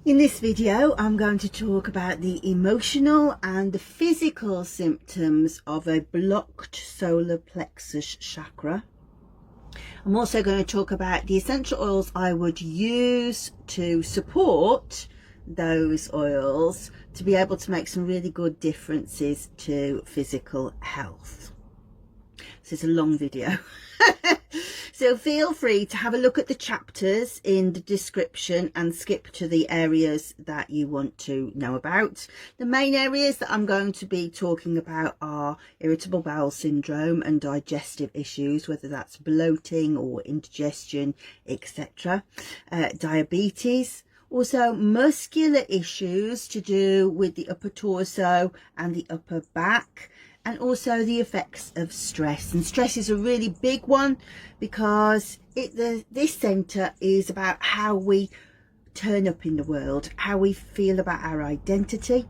In this video, I'm going to talk about the emotional and the physical symptoms of a blocked solar plexus chakra. I'm also going to talk about the essential oils I would use to support those oils to be able to make some really good differences to physical health. This is a long video. So feel free to have a look at the chapters in the description and skip to the areas that you want to know about. The main areas that I'm going to be talking about are irritable bowel syndrome and digestive issues, whether that's bloating or indigestion, etc. Diabetes. Also muscular issues to do with the upper torso and the upper back. And also the effects of stress. And stress is a really big one because this centre is about how we turn up in the world, how we feel about our identity,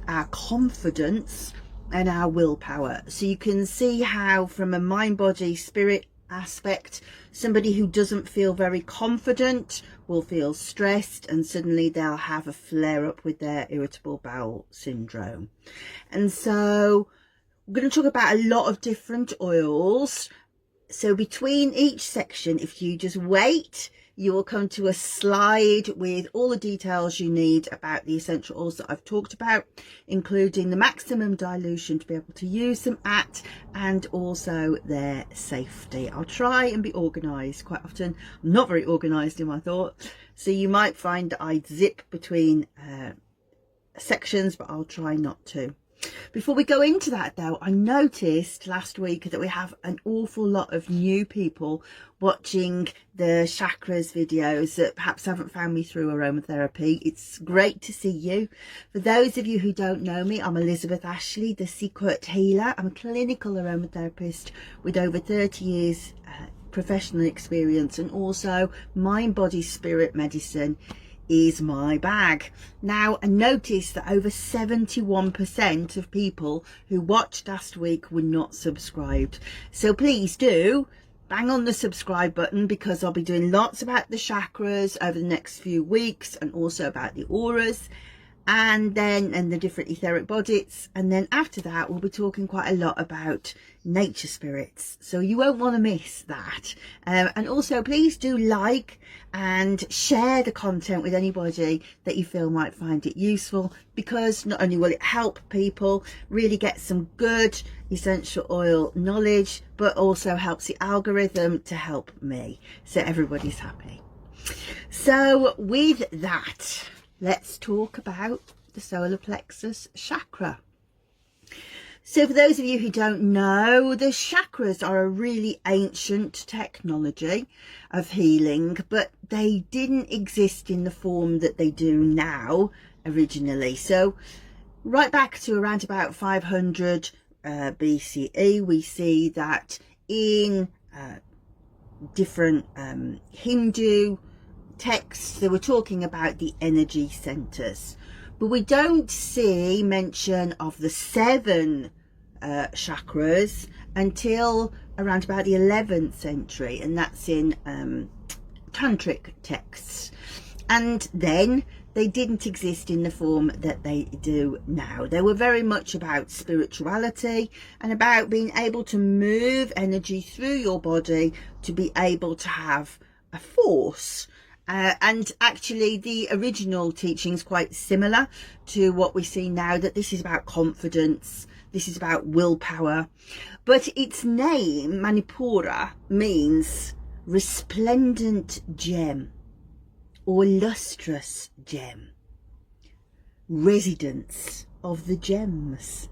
our confidence and our willpower. So you can see how from a mind, body, spirit aspect, somebody who doesn't feel very confident will feel stressed and suddenly they'll have a flare up with their irritable bowel syndrome. And so we're going to talk about a lot of different oils. So between each section, if you just wait, you will come to a slide with all the details you need about the essential oils that I've talked about, including the maximum dilution to be able to use them at, and also their safety. I'll try and be organised. Quite often I'm not very organised in my thought, so you might find that I zip between sections, but I'll try not to. Before we go into that though, I noticed last week that we have an awful lot of new people watching the chakras videos that perhaps haven't found me through aromatherapy. It's great to see you. For those of you who don't know me, I'm Elizabeth Ashley, the Secret Healer. I'm a clinical aromatherapist with over 30 years professional experience, and also mind, body, spirit medicine is my bag. Now, I noticed that over 71% of people who watched last week were not subscribed. So please do bang on the subscribe button, because I'll be doing lots about the chakras over the next few weeks, and also about the auras and the different etheric bodies. And then after that, we'll be talking quite a lot about nature spirits, so you won't want to miss that. And also please do like and share the content with anybody that you feel might find it useful, because not only will it help people really get some good essential oil knowledge, but also helps the algorithm to help me, so everybody's happy. So with that, let's talk about the solar plexus chakra. So for those of you who don't know, the chakras are a really ancient technology of healing, but they didn't exist in the form that they do now originally. So right back to around about 500 BCE, we see that in different Hindu texts they were talking about the energy centers, but we don't see mention of the 7 chakras until around about the 11th century, and that's in tantric texts. And then they didn't exist in the form that they do now. They were very much about spirituality and about being able to move energy through your body to be able to have a force. And actually the original teaching is quite similar to what we see now, that this is about confidence, this is about willpower. But its name, Manipura, means resplendent gem or lustrous gem, residence of the gems,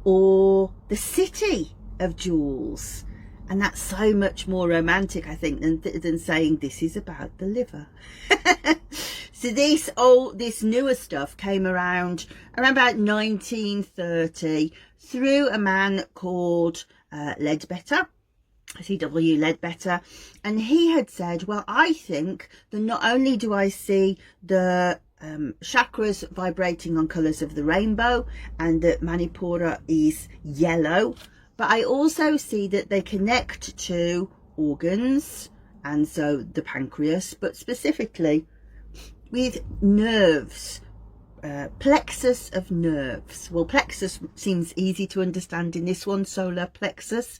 or the city of jewels. And that's so much more romantic, I think, than saying this is about the liver. So this newer stuff came around about 1930 through a man called Ledbetter, C.W. Ledbetter, and he had said, well, I think that not only do I see the chakras vibrating on colours of the rainbow, and that Manipura is yellow, but I also see that they connect to organs, and so the pancreas, but specifically with nerves, plexus of nerves. Well, plexus seems easy to understand in this one, solar plexus.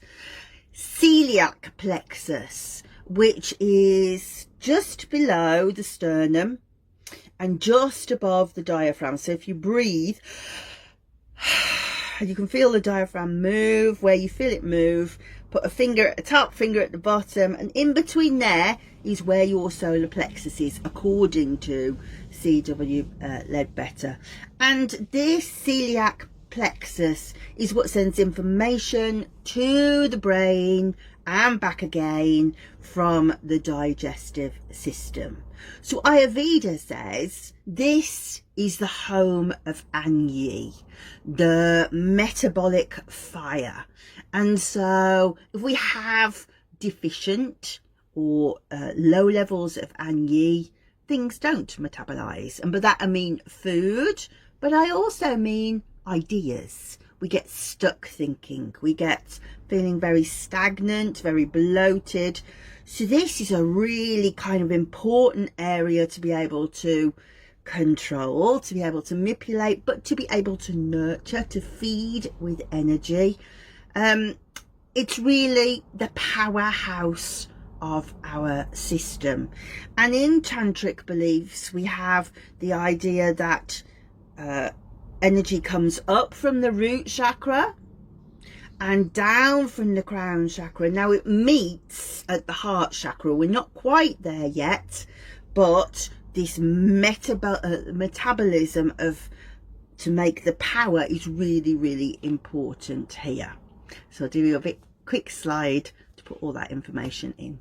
Celiac plexus, which is just below the sternum and just above the diaphragm. So if you breathe, you can feel the diaphragm move. Where you feel it move, put a finger at the top, finger at the bottom, and in between there is where your solar plexus is, according to C.W. Ledbetter. And this celiac plexus is what sends information to the brain and back again from the digestive system. So Ayurveda says this is the home of Anyi, the metabolic fire. And so if we have deficient or low levels of Anyi, things don't metabolize. And by that I mean food, but I also mean ideas. We get stuck thinking, we get feeling very stagnant, very bloated. So this is a really kind of important area to be able to control, to be able to manipulate, but to be able to nurture, to feed with energy. It's really the powerhouse of our system. And in tantric beliefs, we have the idea that energy comes up from the root chakra and down from the crown chakra. Now it meets at the heart chakra. We're not quite there yet, but this metabolism of to make the power is really, really important here. So I'll do you a quick slide to put all that information in.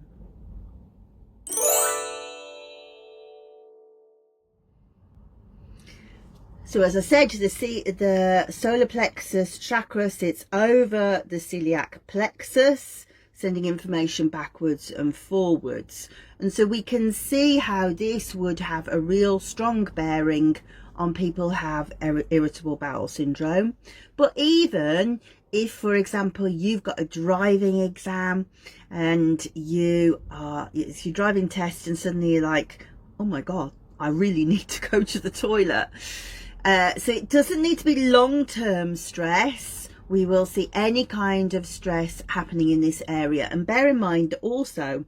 So as I said, the solar plexus chakra sits over the celiac plexus, sending information backwards and forwards. And so we can see how this would have a real strong bearing on people who have irritable bowel syndrome. But even if, for example, you've got a driving exam and it's your driving test and suddenly you're like, oh my God, I really need to go to the toilet. So it doesn't need to be long-term stress. We will see any kind of stress happening in this area. And bear in mind also,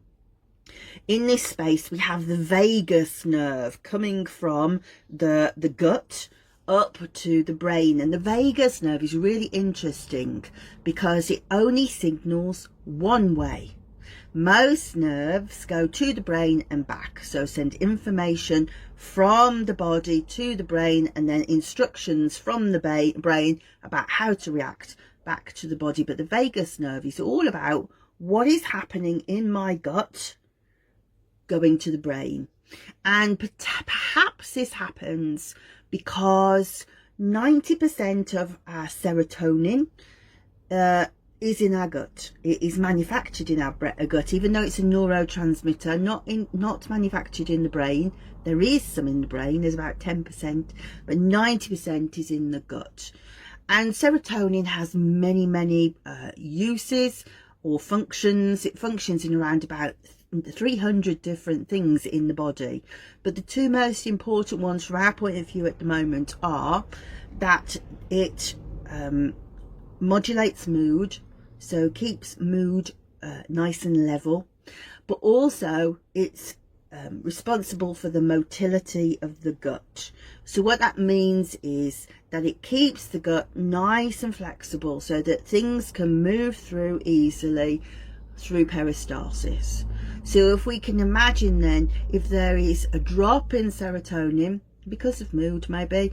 in this space, we have the vagus nerve coming from the gut up to the brain. And the vagus nerve is really interesting because it only signals one way. Most nerves go to the brain and back, so send information from the body to the brain and then instructions from the brain about how to react back to the body. But the vagus nerve is all about what is happening in my gut going to the brain. And perhaps this happens because 90% of our serotonin is in our gut. It is manufactured in our gut, even though it's a neurotransmitter, not manufactured in the brain. There is some in the brain, there's about 10%, but 90% is in the gut. And serotonin has many uses or functions. It functions in around about 300 different things in the body. But the two most important ones from our point of view at the moment are that it modulates mood, so keeps mood nice and level, but also it's responsible for the motility of the gut. So what that means is that it keeps the gut nice and flexible so that things can move through easily through peristalsis. So if we can imagine then, if there is a drop in serotonin because of mood, maybe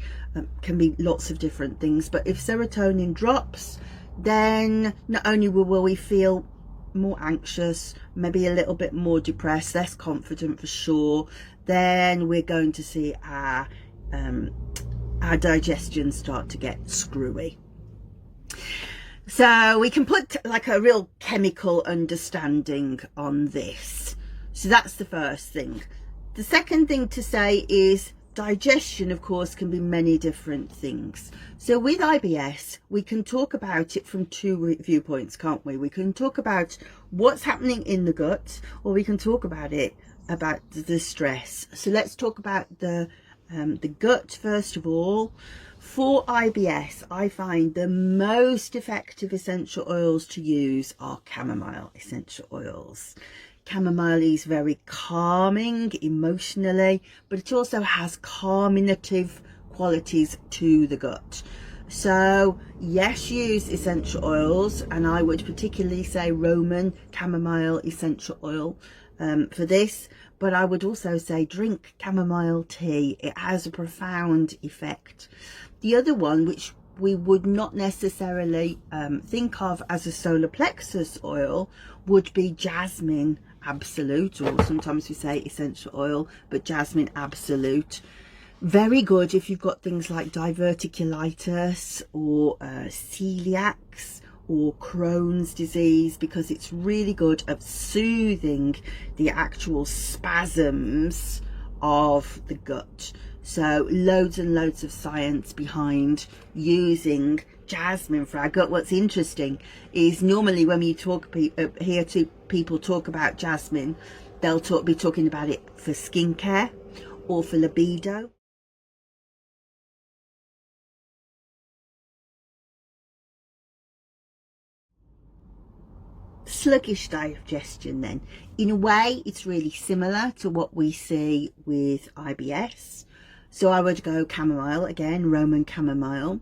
can be lots of different things, but if serotonin drops, then not only will we feel more anxious, maybe a little bit more depressed, less confident for sure, then we're going to see our digestion start to get screwy. So we can put like a real chemical understanding on this. So that's the first thing. The second thing to say is digestion, of course, can be many different things. So with IBS, we can talk about it from two viewpoints, can't we? We can talk about what's happening in the gut, or we can talk about it about the stress. So let's talk about the gut first of all. For IBS, I find the most effective essential oils to use are chamomile essential oils. Chamomile is very calming emotionally, but it also has carminative qualities to the gut. So yes, use essential oils, and I would particularly say Roman chamomile essential oil for this, but I would also say drink chamomile tea. It has a profound effect. The other one, which we would not necessarily think of as a solar plexus oil, would be jasmine absolute, or sometimes we say essential oil, but jasmine absolute. Very good if you've got things like diverticulitis or celiacs or Crohn's disease, because it's really good at soothing the actual spasms of the gut. So loads and loads of science behind using jasmine for our gut. What's interesting is normally when you hear people talk about jasmine, they'll be talking about it for skincare or for libido. Sluggish digestion, then, in a way it's really similar to what we see with IBS. So I would go chamomile again, Roman chamomile,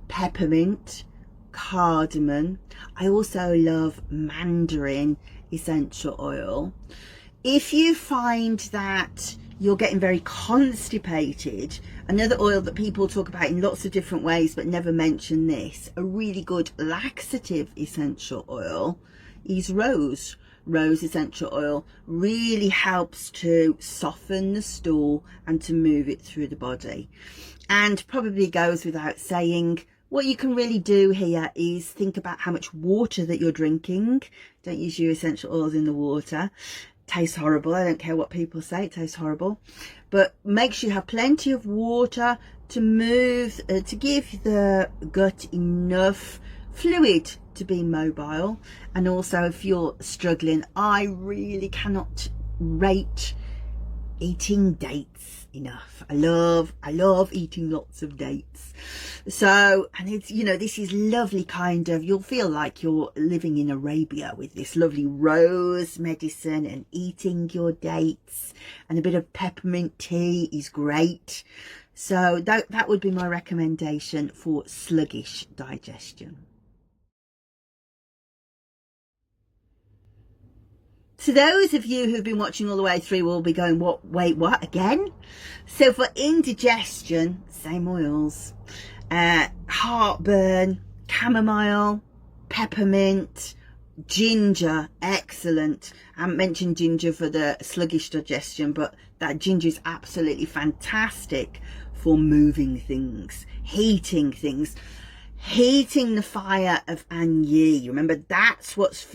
peppermint, cardamom. I also love mandarin essential oil. If you find that you're getting very constipated, another oil that people talk about in lots of different ways but never mention this, a really good laxative essential oil, is rose essential oil. Really helps to soften the stool and to move it through the body. And probably goes without saying, what you can really do here is think about how much water that you're drinking. Don't use your essential oils in the water. Tastes horrible. I don't care what people say, it tastes horrible. But make sure you have plenty of water to move, to give the gut enough fluid to be mobile. And also, if you're struggling, I really cannot rate eating dates enough. I love eating lots of dates. So, and it's, you know, this is lovely kind of, you'll feel like you're living in Arabia with this lovely rose medicine and eating your dates, and a bit of peppermint tea is great. So that would be my recommendation for sluggish digestion. So those of you who've been watching all the way through will be going, wait, what again? So for indigestion, same oils. Heartburn, chamomile, peppermint, ginger, excellent. I haven't mentioned ginger for the sluggish digestion, but that ginger is absolutely fantastic for moving things, heating things. Heating the fire of Yi. Remember, that's what's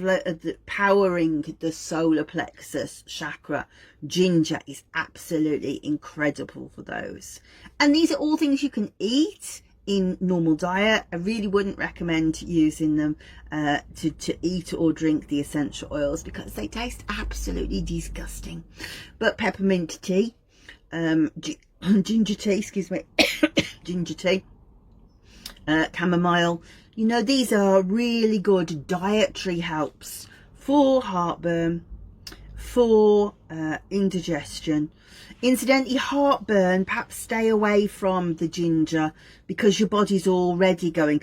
powering the solar plexus chakra. Ginger is absolutely incredible for those. And these are all things you can eat in normal diet. I really wouldn't recommend using them to eat or drink the essential oils, because they taste absolutely disgusting. But peppermint tea, ginger tea, excuse me, ginger tea, chamomile, you know, these are really good dietary helps for heartburn, for indigestion. Incidentally, heartburn, perhaps stay away from the ginger, because your body's already going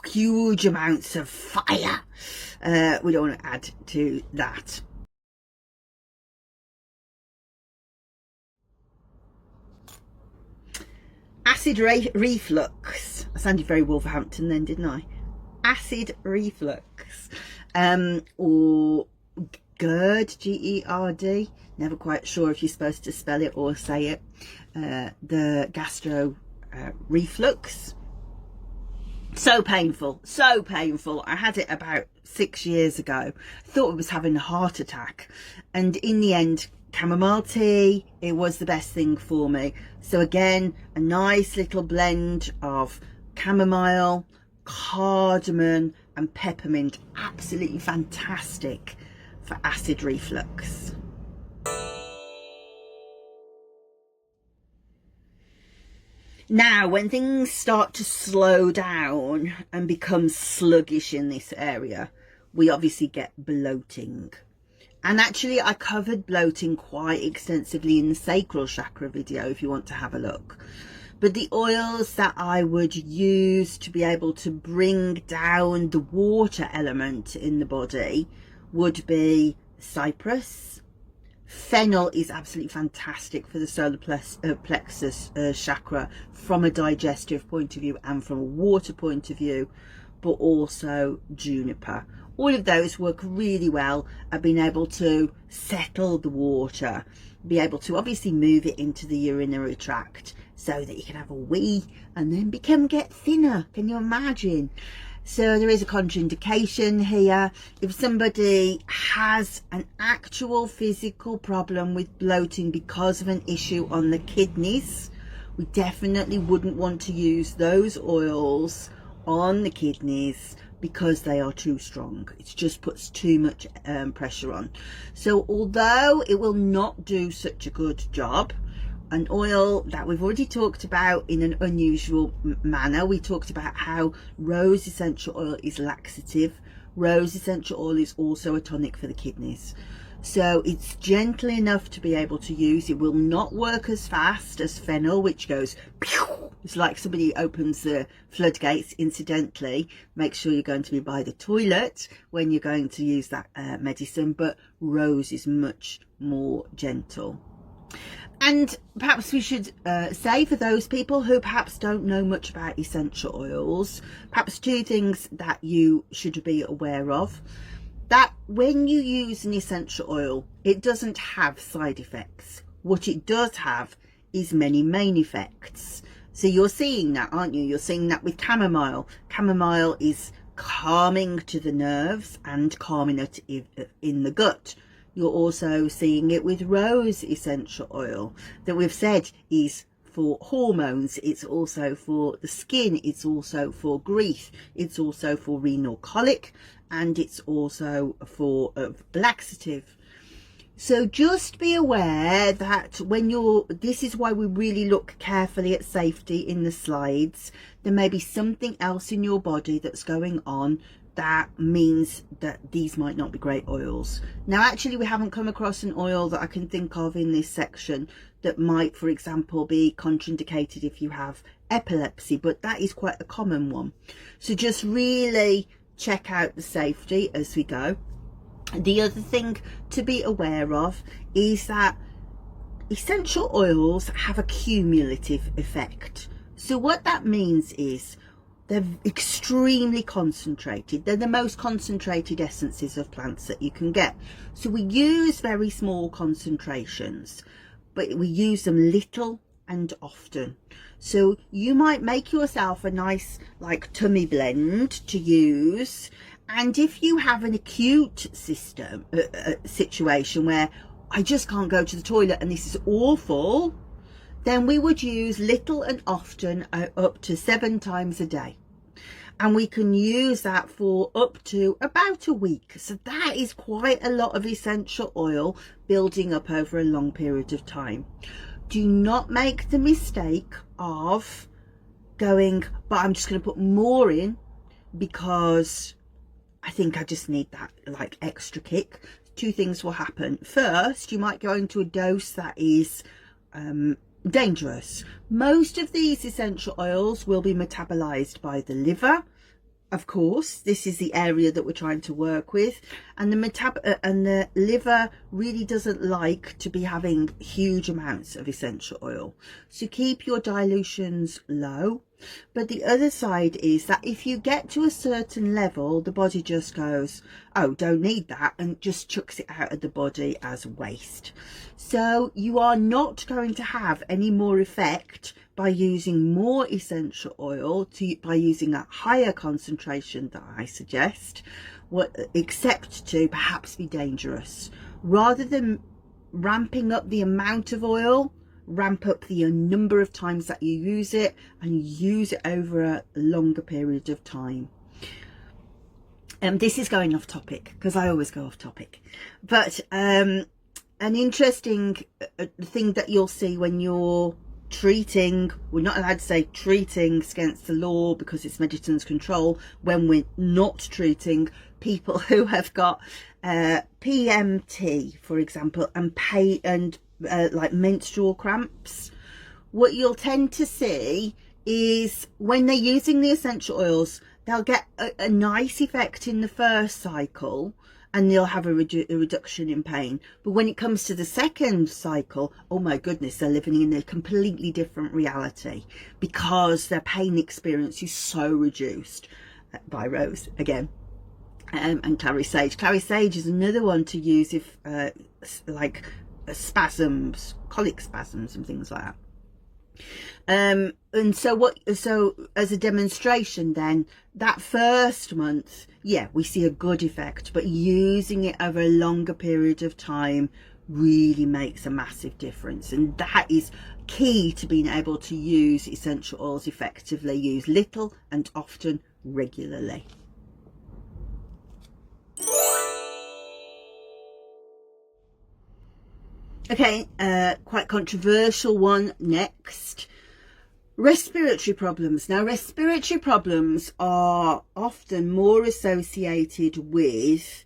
huge amounts of fire. We don't want to add to that. Acid reflux. I sounded very Wolverhampton then, didn't I? Acid reflux, or GERD, G-E-R-D. Never quite sure if you're supposed to spell it or say it. The gastro reflux. So painful, so painful. I had it about 6 years ago. I thought I was having a heart attack, and in the end, chamomile tea, it was the best thing for me. So again, a nice little blend of chamomile, cardamom and peppermint, absolutely fantastic for acid reflux. Now, when things start to slow down and become sluggish in this area, we obviously get bloating. And actually, I covered bloating quite extensively in the sacral chakra video if you want to have a look. But the oils that I would use to be able to bring down the water element in the body would be cypress. Fennel is absolutely fantastic for the solar plexus chakra from a digestive point of view and from a water point of view, but also juniper. All of those work really well at being able to settle the water, be able to obviously move it into the urinary tract so that you can have a wee and then get thinner. Can you imagine? So there is a contraindication here. If somebody has an actual physical problem with bloating because of an issue on the kidneys, we definitely wouldn't want to use those oils on the kidneys because they are too strong. It just puts too much pressure on. So although it will not do such a good job, an oil that we've already talked about in an unusual manner, we talked about how rose essential oil is laxative. Rose essential oil is also a tonic for the kidneys. So it's gentle enough to be able to use. It will not work as fast as fennel, which goes pew. It's like somebody opens the floodgates. Incidentally, make sure you're going to be by the toilet when you're going to use that medicine. But rose is much more gentle. And perhaps we should say, for those people who perhaps don't know much about essential oils, perhaps two things that you should be aware of. That when you use an essential oil, it doesn't have side effects. What it does have is many main effects. So you're seeing that, aren't you? You're seeing that with chamomile. Chamomile is calming to the nerves and calming it in the gut. You're also seeing it with rose essential oil that we've said is for hormones. It's also for the skin. It's also for grief. It's also for renal colic, and it's also for laxative. So just be aware that when this is why we really look carefully at safety in the slides. There may be something else in your body that's going on that means that these might not be great oils. Now, actually, we haven't come across an oil that I can think of in this section that might, for example, be contraindicated if you have epilepsy, but that is quite a common one. So just really check out the safety as we go. The other thing to be aware of is that essential oils have a cumulative effect. So what that means is they're extremely concentrated. They're the most concentrated essences of plants that you can get. So we use very small concentrations, but we use them little and often. So you might make yourself a nice like tummy blend to use. And if you have an acute situation where I just can't go to the toilet and this is awful, then we would use little and often, up to 7 times a day. And we can use that for up to about a week. So that is quite a lot of essential oil building up over a long period of time. Do not make the mistake of going, but I'm just going to put more in because I think I just need that like extra kick. Two things will happen. First, you might go into a dose that is dangerous. Most of these essential oils will be metabolized by the liver. Of course, this is the area that we're trying to work with, and the liver really doesn't like to be having huge amounts of essential oil. So keep your dilutions low. But the other side is that if you get to a certain level, the body just goes, oh, don't need that, and just chucks it out of the body as waste. So you are not going to have any more effect by using more essential oil, by using a higher concentration that I suggest, except to perhaps be dangerous. Rather than ramping up the amount of oil, ramp up the number of times that you use it, and use it over a longer period of time. This is going off topic because I always go off topic, but an interesting thing that you'll see when you're treating, we're not allowed to say treating against the law because it's medicines control, when we're not treating people who have got PMT, for example, and like menstrual cramps. What you'll tend to see is when they're using the essential oils, they'll get a nice effect in the first cycle and they'll have a reduction in pain. But when it comes to the second cycle, oh my goodness, they're living in a completely different reality because their pain experience is so reduced. By Rose again. And clary sage. Clary sage is another one to use if like spasms, colic spasms and things like that. And so as a demonstration then, that first month, yeah, we see a good effect, but using it over a longer period of time really makes a massive difference. And that is key to being able to use essential oils effectively. Use little and often, regularly. Okay, quite controversial one next. Respiratory problems. Now, respiratory problems are often more associated with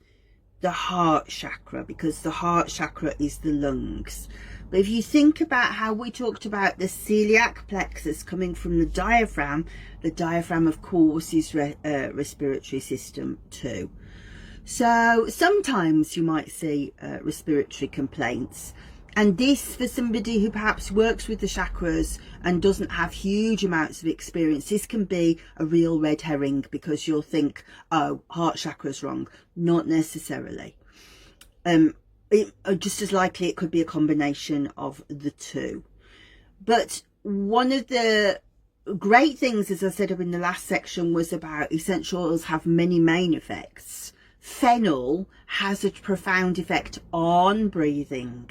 the heart chakra because the heart chakra is the lungs. But if you think about how we talked about the celiac plexus coming from the diaphragm of course is respiratory system too. So sometimes you might see respiratory complaints, and this, for somebody who perhaps works with the chakras and doesn't have huge amounts of experience, this can be a real red herring because you'll think, oh, heart chakra's wrong. Not necessarily. Just as likely it could be a combination of the two. But one of the great things, as I said up in the last section, was about essential oils have many main effects. Fennel has a profound effect on breathing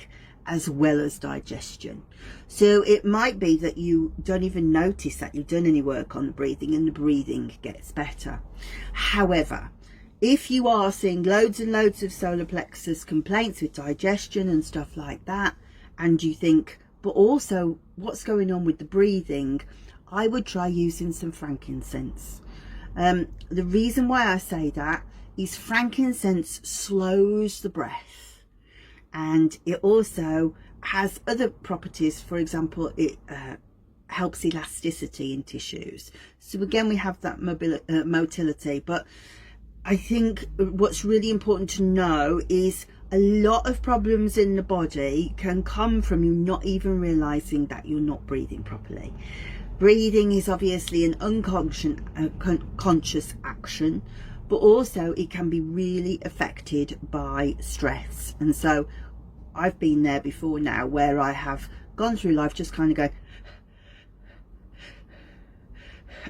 as well as digestion. So it might be that you don't even notice that you've done any work on the breathing and the breathing gets better. However, if you are seeing loads and loads of solar plexus complaints with digestion and stuff like that, and you think, but also what's going on with the breathing, I would try using some frankincense. The reason why I say that is frankincense slows the breath, and it also has other properties. For example, it helps elasticity in tissues. So again, we have that motility. But I think what's really important to know is a lot of problems in the body can come from you not even realizing that you're not breathing properly. Breathing is obviously an unconscious action, but also it can be really affected by stress. And so I've been there before now, where I have gone through life just kind of going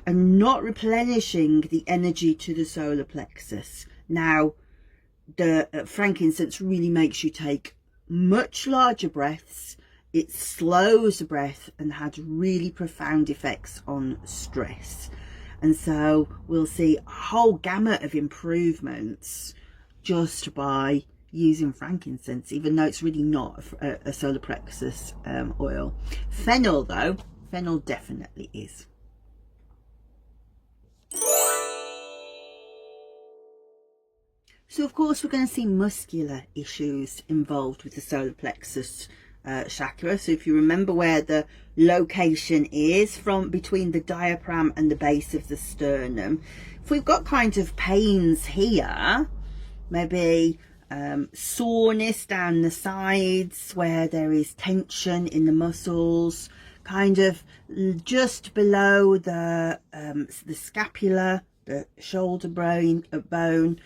and not replenishing the energy to the solar plexus. Now, the frankincense really makes you take much larger breaths. It slows the breath and has really profound effects on stress. And so we'll see a whole gamut of improvements just by using frankincense, even though it's really not a solar plexus oil. Fennel, though, fennel definitely is. So of course we're going to see muscular issues involved with the solar plexus chakra. So if you remember where the location is, from between the diaphragm and the base of the sternum, if we've got kind of pains here, maybe soreness down the sides where there is tension in the muscles, kind of just below the scapula, the shoulder bone,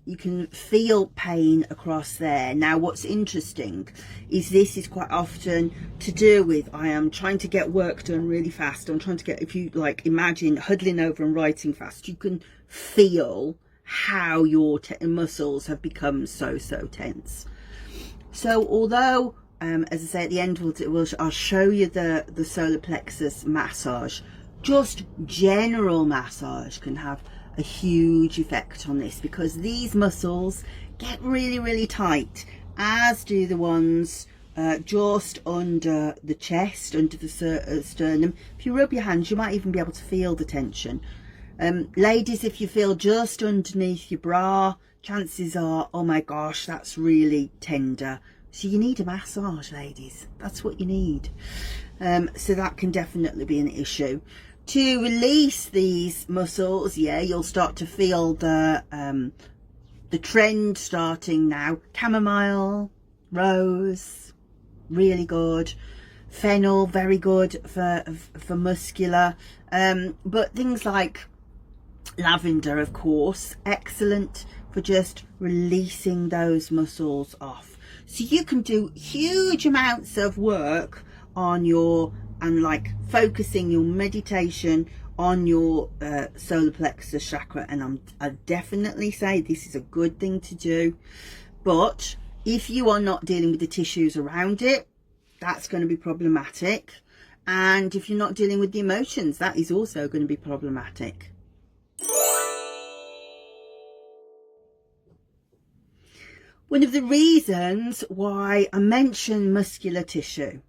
you can feel pain across there. Now what's interesting is this is quite often to do with, I am trying to get work done really fast. I'm trying to get, if you like imagine huddling over and writing fast, you can feel how your muscles have become so tense. So although as I say at the end, I'll show you the solar plexus massage, just general massage can have a huge effect on this, because these muscles get really tight, as do the ones just under the chest, under the sternum. If you rub your hands, you might even be able to feel the tension. Ladies, if you feel just underneath your bra, chances are, oh my gosh, that's really tender. So you need a massage, ladies. That's what you need. So that can definitely be an issue. To release these muscles, yeah, you'll start to feel the trend starting now. Chamomile, rose, really good. Fennel, very good for muscular. But things like lavender, of course, excellent for just releasing those muscles off. So you can do huge amounts of work on your, and like focusing your meditation on your solar plexus chakra. And I definitely say this is a good thing to do. But if you are not dealing with the tissues around it, that's going to be problematic. And if you're not dealing with the emotions, that is also going to be problematic. One of the reasons why I mention muscular tissue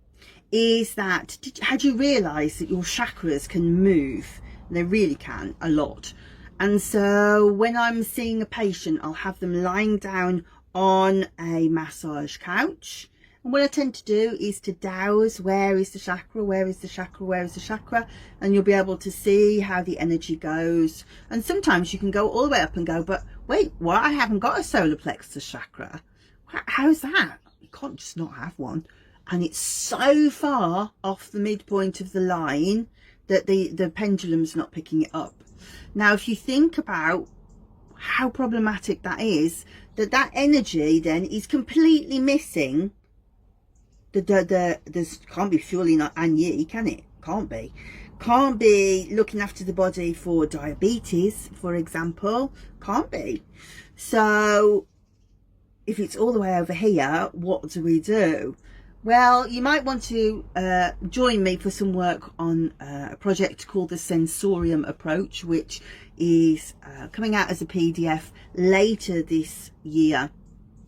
is that, had you realised that your chakras can move? They really can, a lot. And so when I'm seeing a patient, I'll have them lying down on a massage couch. And what I tend to do is to douse, where is the chakra, where is the chakra, where is the chakra? And you'll be able to see how the energy goes. And sometimes you can go all the way up and go, but wait, what? I haven't got a solar plexus chakra. How's that? You can't just not have one. And it's so far off the midpoint of the line that the pendulum's not picking it up. Now, if you think about how problematic that is, that energy then is completely missing. There's can't be surely not Anyi, can it? Can't be looking after the body for diabetes, for example. Can't be. So if it's all the way over here, what do we do? Well, you might want to join me for some work on a project called the Sensorium Approach, which is coming out as a PDF later this year,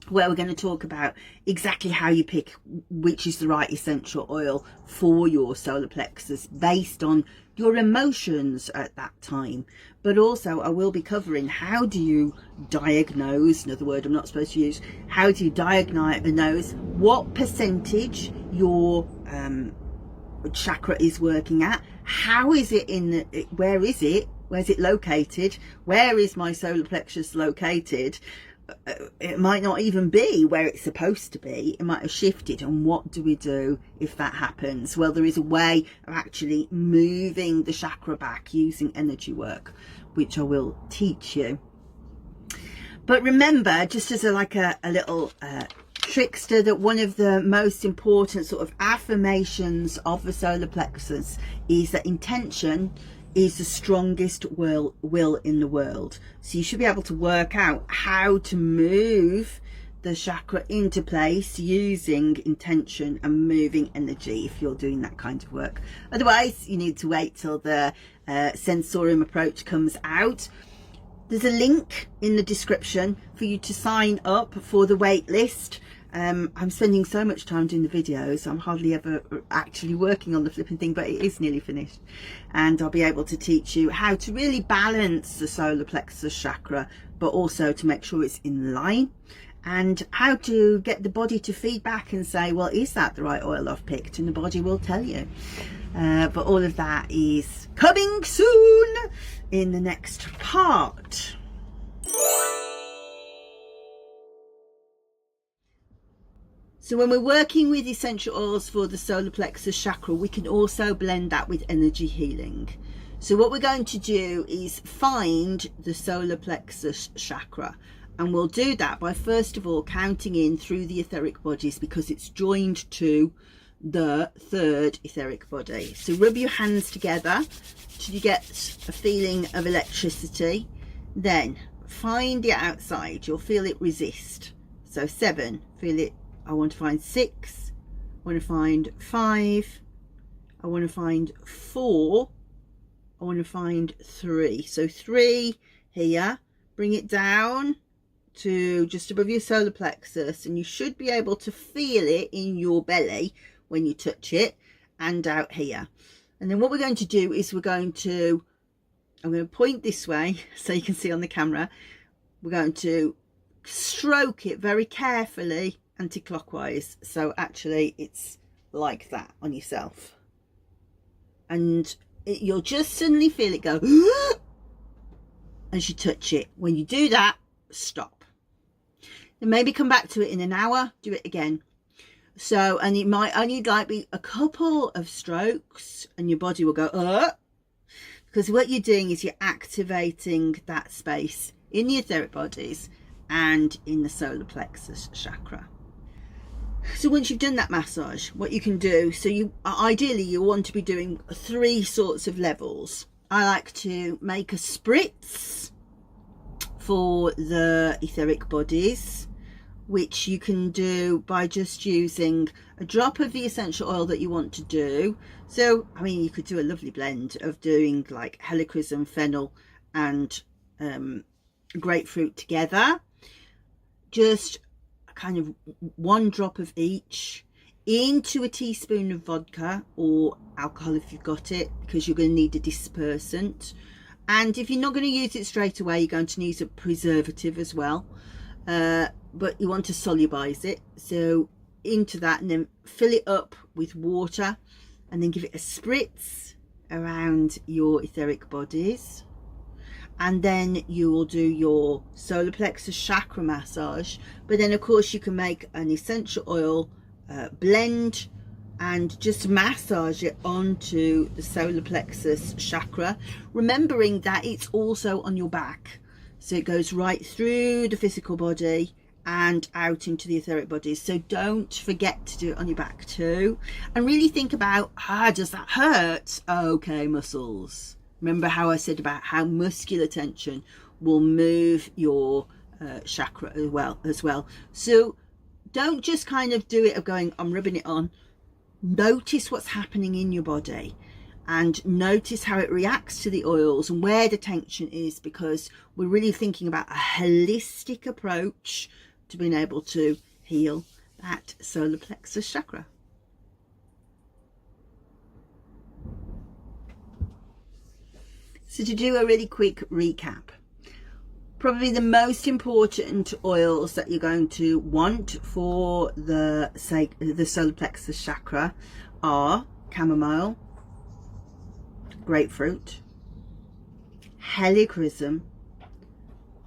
where we're going to talk about exactly how you pick which is the right essential oil for your solar plexus based on your emotions at that time. But also I will be covering how do you diagnose, another word I'm not supposed to use, how do you diagnose what percentage your chakra is working at, how is it where is it located, where is my solar plexus located? It might not even be where it's supposed to be. It might have shifted. And what do we do if that happens? Well, there is a way of actually moving the chakra back using energy work, which I will teach you. But remember, just as a little trickster, that one of the most important sort of affirmations of the solar plexus is that intention is the strongest will in the world. So you should be able to work out how to move the chakra into place using intention and moving energy if you're doing that kind of work. Otherwise, you need to wait till the Sensorium Approach comes out. There's a link in the description for you to sign up for the wait list. I'm spending so much time doing the videos, I'm hardly ever actually working on the flipping thing, but it is nearly finished. And I'll be able to teach you how to really balance the solar plexus chakra, but also to make sure it's in line, and how to get the body to feedback and say, well, is that the right oil I've picked? And the body will tell you. But all of that is coming soon in the next part. So when we're working with essential oils for the solar plexus chakra, we can also blend that with energy healing. So what we're going to do is find the solar plexus chakra, and we'll do that by first of all counting in through the etheric bodies, because it's joined to the third etheric body. So rub your hands together till you get a feeling of electricity. Then find it outside. You'll feel it resist. So 7, feel it. I want to find 6, I want to find 5, I want to find 4, I want to find 3. So 3 here, bring it down to just above your solar plexus, and you should be able to feel it in your belly when you touch it, and out here. And then what we're going to do is I'm going to point this way so you can see on the camera. We're going to stroke it very carefully anti-clockwise, so actually it's like that on yourself, and you'll just suddenly feel it go as you touch it. When you do that, stop, then maybe come back to it in an hour, do it again. So, and it might only like be a couple of strokes and your body will go because what you're doing is you're activating that space in the etheric bodies and in the solar plexus chakra. So once you've done that massage, what you can do, so you ideally you want to be doing 3 sorts of levels. I like to make a spritz for the etheric bodies, which you can do by just using a drop of the essential oil that you want to do. So I mean, you could do a lovely blend of doing like helichrysum, fennel and grapefruit together. Just kind of 1 drop of each into a teaspoon of vodka or alcohol if you've got it, because you're going to need a dispersant. And if you're not going to use it straight away, you're going to use a preservative as well, but you want to solubilize it. So into that, and then fill it up with water, and then give it a spritz around your etheric bodies. And then you will do your solar plexus chakra massage. But then of course you can make an essential oil blend and just massage it onto the solar plexus chakra, remembering that it's also on your back, so it goes right through the physical body and out into the etheric bodies. So don't forget to do it on your back too, and really think about, does that hurt? Okay, muscles. Remember how I said about how muscular tension will move your chakra as well. So don't just kind of do it of going, I'm rubbing it on. Notice what's happening in your body and notice how it reacts to the oils and where the tension is, because we're really thinking about a holistic approach to being able to heal that solar plexus chakra. So to do a really quick recap, probably the most important oils that you're going to want for the solar plexus chakra are chamomile, grapefruit, helichrysum,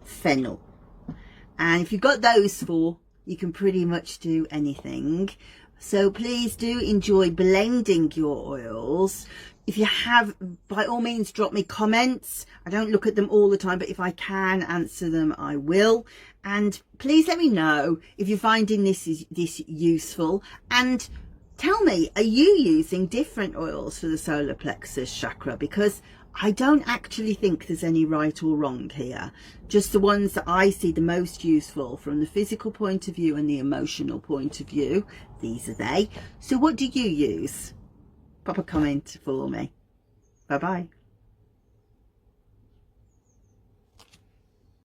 fennel. And if you've got those 4, you can pretty much do anything. So please do enjoy blending your oils. If you have, by all means, drop me comments. I don't look at them all the time, but if I can answer them, I will. And please let me know if you're finding this useful. And tell me, are you using different oils for the solar plexus chakra? Because I don't actually think there's any right or wrong here. Just the ones that I see the most useful from the physical point of view and the emotional point of view. These are they. So what do you use? Pop a comment for me. Bye bye.